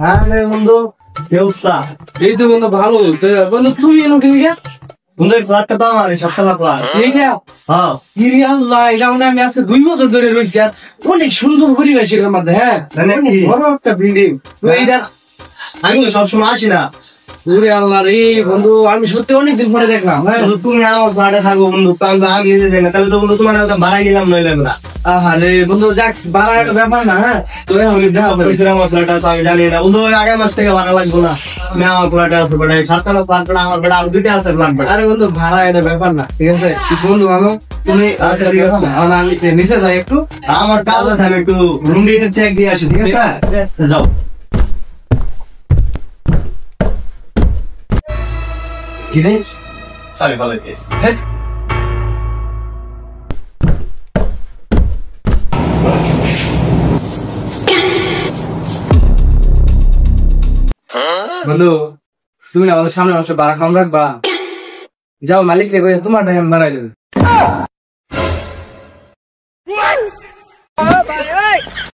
হ্যাঁ বন্ধু, কি অবস্থা? এই তো বন্ধু ভালো। বন্ধু তুই এলো কি বন্ধু এই ফ্ল্যাটটা তো আমার, এই সপ্তাহ ফ্ল্যাট। এইটা? হ্যাঁ আল্লাহ, এটা মানে আমি আজকে 2 বছর ধরে রয়েছি। আর অনেক সুন্দর পরিবেশ এর মধ্যে। হ্যাঁ, মানে কি? বড় একটা বিল্ডিং। এইটা আমি তো সবসময় আসি না। ওরে আল্লাহ রে বন্ধু, আমি সত্যি অনেকদিন পরে দেখলাম। হ্যাঁ, বন্ধু, তুমি আমার ফ্ল্যাটে থাকো বন্ধু, আমি নিজে যাই না, তাহলে তো বন্ধু তোমার একটা ভাড়া গেলাম নইলে না। আরে বন্ধু যাক, বাড়ার ব্যাপার না। হ্যাঁ, তো আমি দেখা হবে। আমার ফ্ল্যাট আছে আমি জানি না বন্ধু, ওই আগের মাস থেকে ভাড়া লাগবো না। আমি আমার ফ্ল্যাটে আছে বেটা, সাততলা ফ্ল্যাট বেটা আমার বেটা, আর দুইটা আছে ফ্ল্যাট বেটা। আরে বন্ধু ভাড়া এটা ব্যাপার না, ঠিক আছে? বন্ধু ভালো তুমি। আচ্ছা ঠিক আছে, আমি নিচে যাই একটু। আমার কাজ আছে, আমি একটু রুম দিয়ে চেক দিয়ে আসি, ঠিক আছে? যাও। কি রে? সরি বলেছিস। বন্ধু তুমি না আমাদের সামনে বসে ভাড়া কম রাখবা। যাও মালিক রে, তোমার টাইম বাড়াই দেবে।